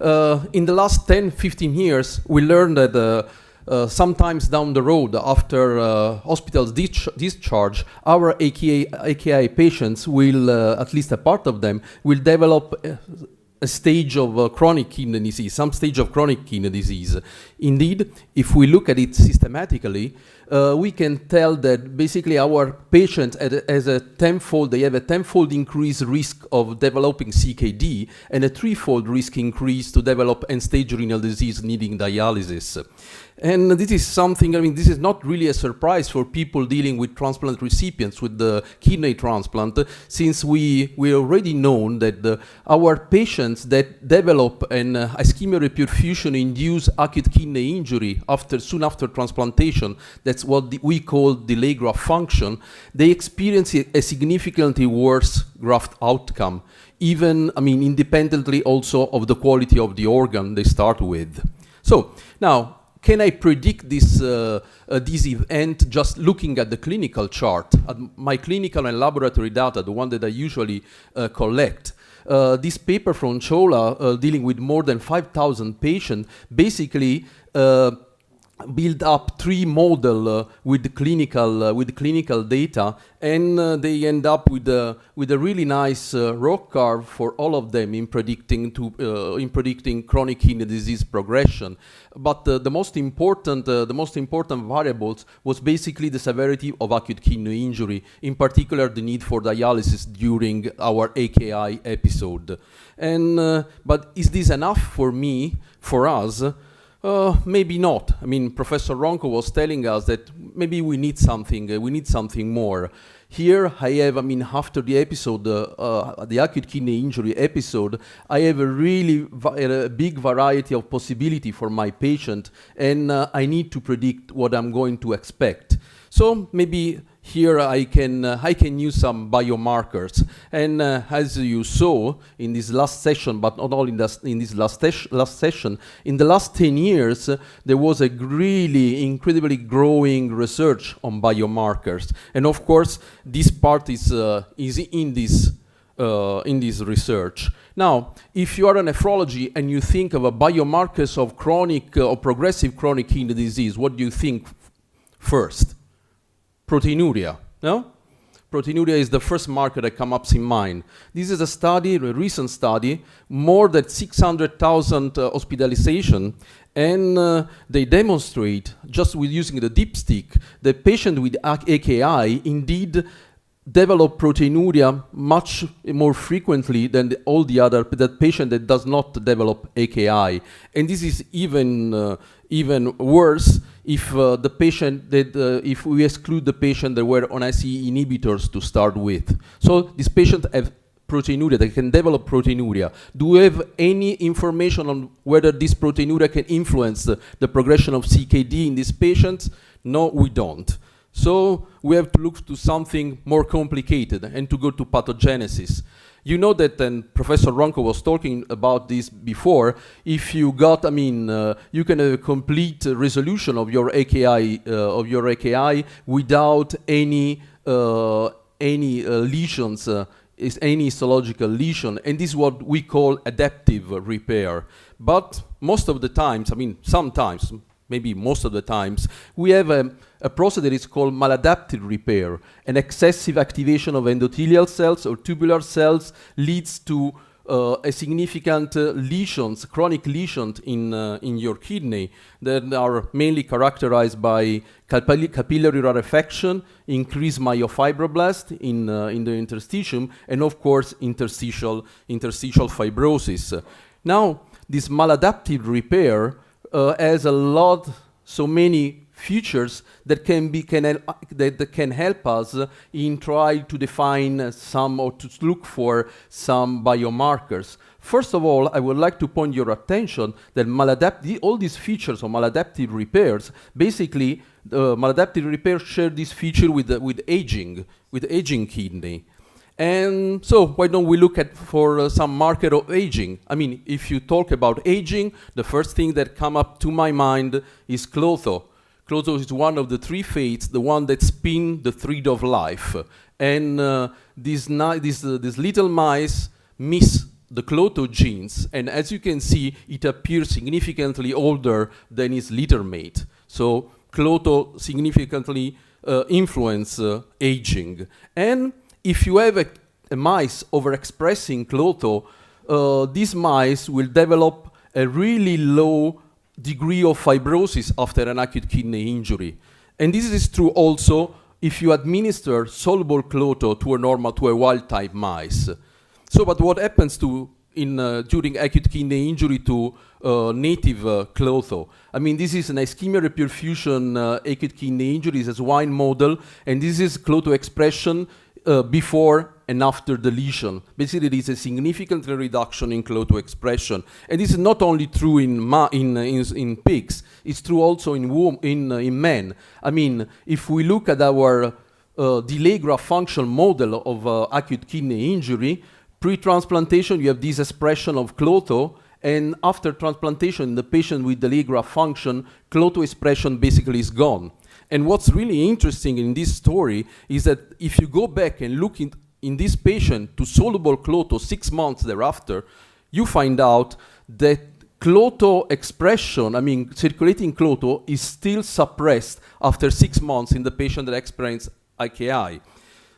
In the last 10, 15 years, we learned that sometimes down the road, after hospital discharge, our AKI patients will, at least a part of them, will develop a stage of chronic kidney disease, some stage of chronic kidney disease. Indeed, if we look at it systematically, we can tell that basically our patients they have a tenfold increased risk of developing CKD and a threefold risk increase to develop end-stage renal disease needing dialysis. And this is something, this is not really a surprise for people dealing with transplant recipients with the kidney transplant, since we already known that our patients that develop an ischemia reperfusion induced acute kidney injury soon after transplantation, that's what we call delay graft function, they experience a significantly worse graft outcome, even, independently also of the quality of the organ they start with. So, now, can I predict this event just looking at the clinical chart, at my clinical and laboratory data, the one that I usually collect? This paper from Chola, dealing with more than 5,000 patients, basically build up three models with clinical data, and they end up with a really nice ROC curve for all of them in predicting chronic kidney disease progression. But the most important variables was basically the severity of acute kidney injury, in particular the need for dialysis during our AKI episode. And but is this enough for us? Maybe not. Professor Ronco was telling us that maybe we need something more. Here I have, after the episode, the acute kidney injury episode, I have a really big variety of possibility for my patient, and I need to predict what I'm going to expect. So maybe here I can use some biomarkers, and as you saw in this last session, but not only in this last session, in the last 10 years there was a really incredibly growing research on biomarkers, and of course this part is in this research. Now, if you are a nephrology and you think of a biomarkers of chronic or progressive chronic kidney disease, what do you think first? Proteinuria, no? Proteinuria is the first marker that comes up in mind. This is a recent study, more than 600,000 hospitalization, and they demonstrate, just with using the dipstick, the patient with AKI indeed develop proteinuria much more frequently than all the other patient that does not develop AKI. And this is even worse if the patient if we exclude the patient that were on ICE inhibitors to start with. So these patients have proteinuria, they can develop proteinuria. Do we have any information on whether this proteinuria can influence the progression of CKD in these patients? No, we don't. So we have to look to something more complicated and to go to pathogenesis. You know that, and Professor Ronco was talking about this before, if you got, you can have a complete resolution of your AKI, without any lesions, any histological lesion, and this is what we call adaptive repair. But most of the times, sometimes, maybe most of the times, we have a process that is called maladaptive repair. An excessive activation of endothelial cells or tubular cells leads to a significant lesions, chronic lesions in your kidney that are mainly characterized by capillary rarefaction, increased myofibroblast in the interstitium, and of course interstitial fibrosis. Now, this maladaptive repair has so many features that can help us in trying to define some or to look for some biomarkers. First of all, I would like to point your attention that all these features of maladaptive repairs, basically, maladaptive repairs share this feature with aging kidney. And so why don't we look for some marker of aging? If you talk about aging, the first thing that come up to my mind is Clotho. Clotho is one of the three fates, the one that spin the thread of life. And these little mice miss the Cloto genes, and as you can see, it appears significantly older than its litter mate. So Cloto significantly influence aging. And if you have a mice overexpressing Cloto, these mice will develop a really low degree of fibrosis after an acute kidney injury. And this is true also if you administer soluble Cloto to a wild-type mice. So, but what happens during acute kidney injury to native Cloto? I mean, this is an ischemia reperfusion acute kidney injury, it's a swine model, and this is Cloto expression before and after the lesion. Basically, there is a significant reduction in Cloto expression. And this is not only true in pigs, it's true also in men. I mean, if we look at our delay graft function model of acute kidney injury, pre-transplantation, you have this expression of Cloto, and after transplantation, the patient with delay graft function, Cloto expression basically is gone. And what's really interesting in this story is that if you go back and look in this patient to soluble Cloto 6 months thereafter, you find out that Cloto expression, I mean circulating Cloto, is still suppressed after 6 months in the patient that experienced AKI.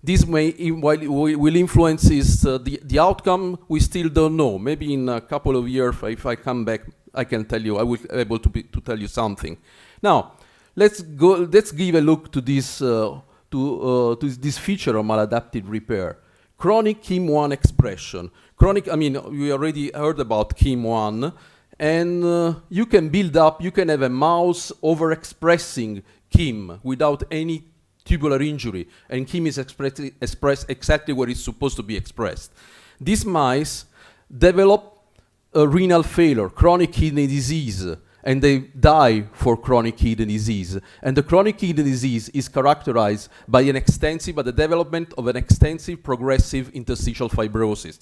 This will influence the outcome. We still don't know. Maybe in a couple of years, if I come back, I can tell you. I will be able to tell you something. Now, let's give a look to this this feature of maladaptive repair. Chronic KIM1 expression. We already heard about KIM1, and you can have a mouse overexpressing KIM without any tubular injury, and KIM is expressed exactly where it's supposed to be expressed. These mice develop a renal failure, chronic kidney disease, and they die for chronic kidney disease. And the chronic kidney disease is characterized by the development of an extensive progressive interstitial fibrosis.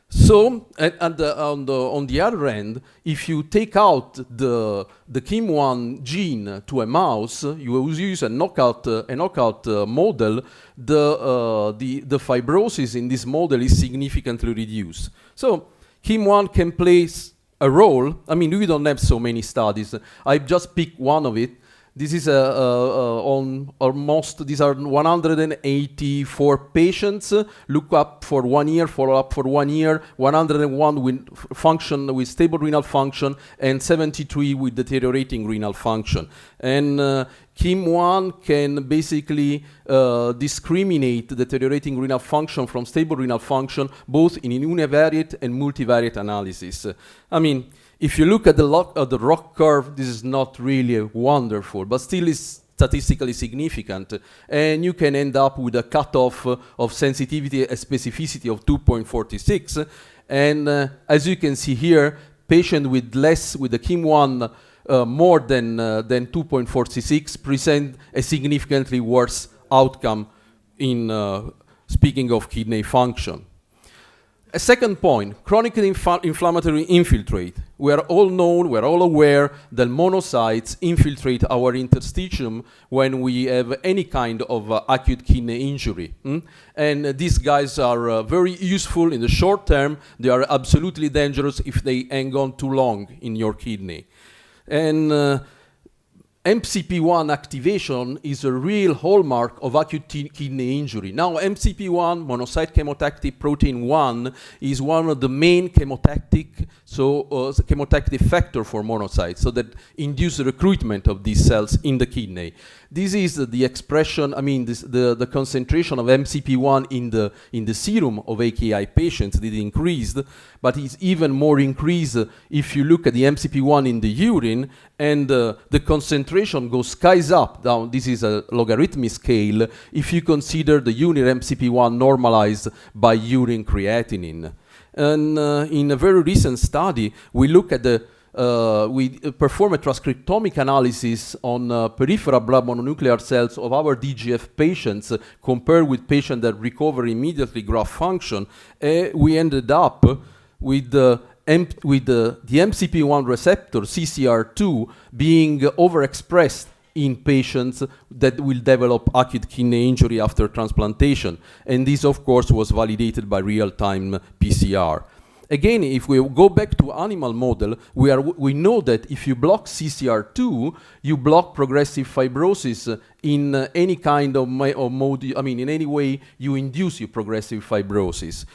So, on the other end, if you take out the KIM1 gene to a mouse, you use a knockout model, the fibrosis in this model is significantly reduced. So, KIM1 can play a role. I mean, we don't have so many studies. I just picked one of it. This is these are 184 patients, look up for 1 year, follow up for 1 year, 101 with stable renal function, and 73 with deteriorating renal function. And KIM1 can basically discriminate deteriorating renal function from stable renal function, both in univariate and multivariate analysis. I mean, if you look at the ROC curve, this is not really wonderful, but still is statistically significant. And you can end up with a cutoff of sensitivity and specificity of 2.46. And as you can see here, patient with the KIM1 more than 2.46 present a significantly worse outcome in speaking of kidney function. A second point, chronic inflammatory infiltrate. We are all aware that monocytes infiltrate our interstitium when we have any kind of acute kidney injury. And these guys are very useful in the short term. They are absolutely dangerous if they hang on too long in your kidney. And MCP1 activation is a real hallmark of acute kidney injury. Now, MCP1, monocyte chemotactic protein 1, is one of the main chemotactic factor for monocytes, so that induce the recruitment of these cells in the kidney. This is the expression, the concentration of MCP1 in the serum of AKI patients that increased, but it's even more increased if you look at the MCP1 in the urine, and the concentration goes skies up, down. This is a logarithmic scale if you consider the urine MCP1 normalized by urine creatinine. And in a very recent study, we look at we perform a transcriptomic analysis on peripheral blood mononuclear cells of our DGF patients compared with patients that recover immediately graft function. We ended up with the MCP1 receptor, CCR2, being overexpressed in patients that will develop acute kidney injury after transplantation. And this, of course, was validated by real-time PCR. Again, if we go back to animal model, we know that if you block CCR2, you block progressive fibrosis in any kind of mode, in any way you induce your progressive fibrosis.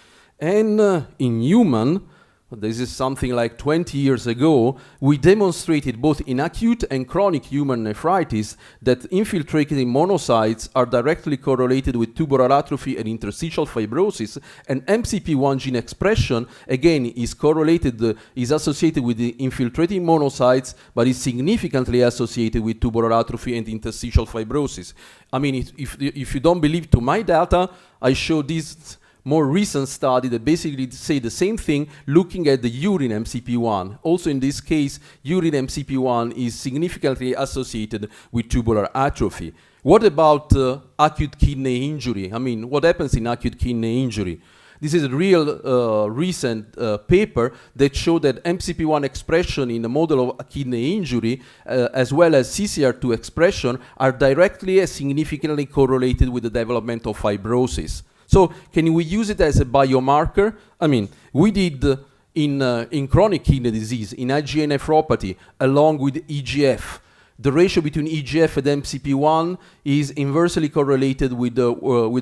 And in human, this is something like 20 years ago, we demonstrated both in acute and chronic human nephritis that infiltrating monocytes are directly correlated with tubular atrophy and interstitial fibrosis, and MCP1 gene expression, again, is associated with the infiltrating monocytes, but is significantly associated with tubular atrophy and interstitial fibrosis. I mean, if you don't believe to my data, I show this more recent study that basically say the same thing, looking at the urine MCP1. Also in this case, urine MCP1 is significantly associated with tubular atrophy. What about acute kidney injury? I mean, what happens in acute kidney injury? This is a real recent paper that showed that MCP1 expression in the model of kidney injury, as well as CCR2 expression, are directly and significantly correlated with the development of fibrosis. So can we use it as a biomarker? I mean, we did in chronic kidney disease, in IgA nephropathy, along with EGF. The ratio between EGF and MCP1 is inversely correlated with the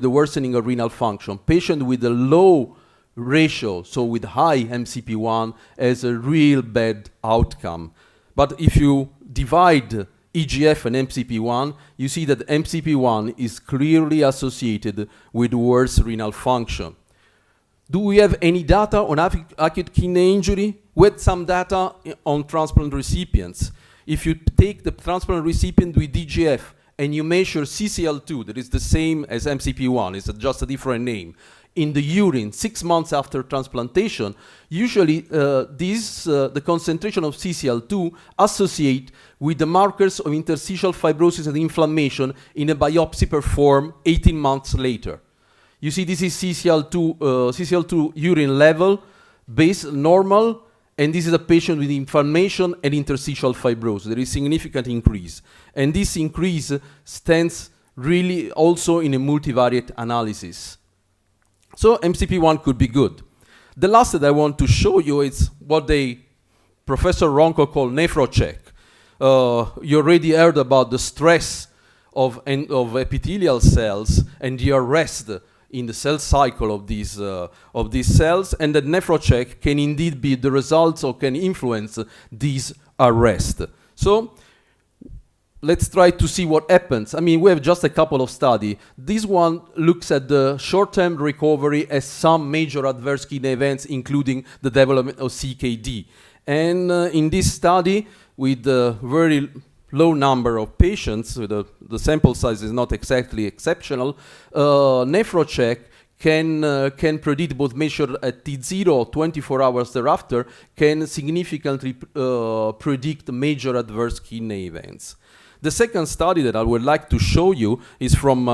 worsening of renal function. Patient with a low ratio, so with high MCP1, has a real bad outcome. But if you divide EGF and MCP1, you see that MCP1 is clearly associated with worse renal function. Do we have any data on acute kidney injury? We had some data on transplant recipients. If you take the transplant recipient with DGF and you measure CCL2, that is the same as MCP1, it's just a different name, in the urine 6 months after transplantation, usually the concentration of CCL2 associate with the markers of interstitial fibrosis and inflammation in a biopsy performed 18 months later. You see, this is CCL2 urine level, base normal, and this is a patient with inflammation and interstitial fibrosis. There is significant increase. And this increase stands really also in a multivariate analysis. So MCP1 could be good. The last that I want to show you is what Professor Ronco called nephrocheck. You already heard about the stress of epithelial cells and the arrest in the cell cycle of these cells, and that nephrocheck can indeed be the results or can influence these arrest. So let's try to see what happens. I mean, we have just a couple of studies. This one looks at the short-term recovery as some major adverse kidney events, including the development of CKD. And in this study, with a very low number of patients, so the sample size is not exactly exceptional, nephrocheck can predict, both measured at T0 24 hours thereafter, can significantly predict major adverse kidney events. The second study that I would like to show you is from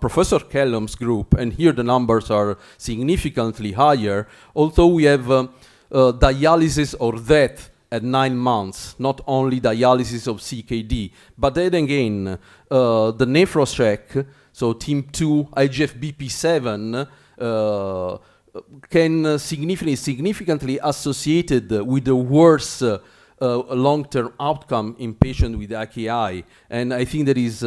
Professor Kellum's group, and here the numbers are significantly higher, although we have dialysis or death at 9 months, not only dialysis of CKD. But then again, the nephrocheck, so TIM2 IGF-BP7, can significantly associated with the worse long-term outcome in patients with AKI. And I think that is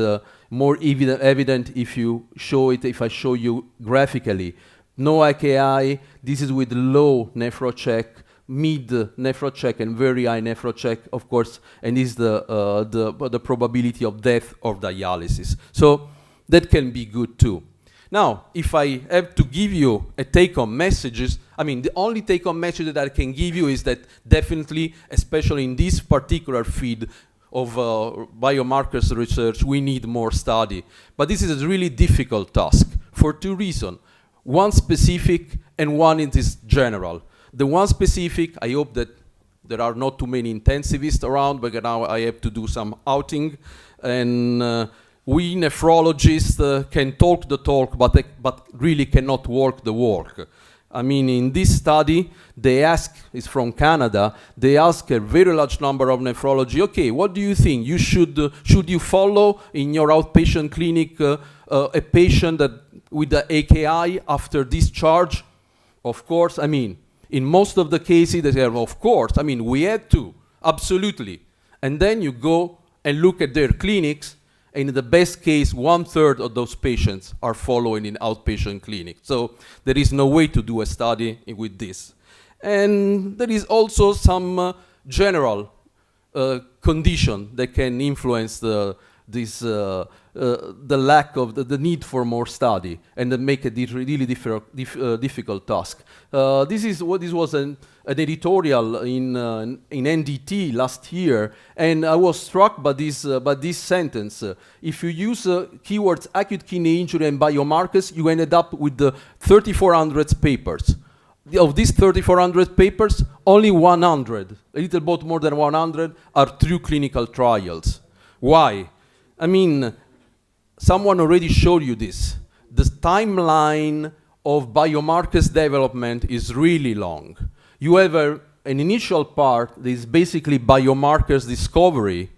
more evident if I show you graphically. No AKI, this is with low nephrocheck, mid nephrocheck, and very high nephrocheck, of course, and is the probability of death or dialysis. So that can be good too. Now, if I have to give you a take-home messages, I mean, the only take-home message that I can give you is that definitely, especially in this particular field of biomarkers research, we need more study. But this is a really difficult task for two reasons. One specific and one is general. The one specific, I hope that there are not too many intensivists around, but now I have to do some outing. And we nephrologists can talk the talk, but really cannot walk the walk. I mean, in this study, they ask, it's from Canada, they ask a very large number of nephrology, okay, what do you think? Should you follow in your outpatient clinic a patient that with the AKI after discharge? Of course, I mean, in most of the cases, they say, of course, I mean, we had to, absolutely. And then you go and look at their clinics, and in the best case, 1/3 of those patients are following in outpatient clinic. So there is no way to do a study with this. And there is also some general condition that can influence the lack of the need for more study and make a really difficult task. This was an editorial in NDT last year, and I was struck by this sentence. If you use keywords acute kidney injury and biomarkers, you ended up with the 3,400 papers. Of these 3,400 papers, only 100, a little bit more than 100, are true clinical trials. Why? I mean, someone already showed you this. The timeline of biomarkers development is really long. You have an initial part that is basically biomarkers discovery,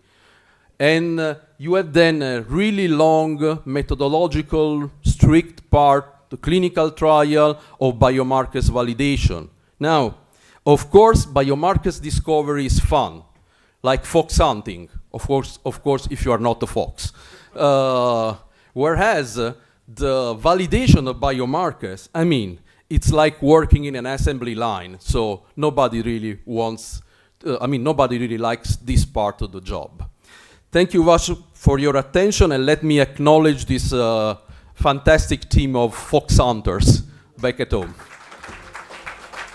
and you have then a really long methodological, strict part, the clinical trial of biomarkers validation. Now, of course, biomarkers discovery is fun, like fox hunting, of course, if you are not a fox. Whereas the validation of biomarkers, I mean, it's like working in an assembly line, so nobody really wants, nobody really likes this part of the job. Thank you much for your attention, and let me acknowledge this fantastic team of fox hunters back at home.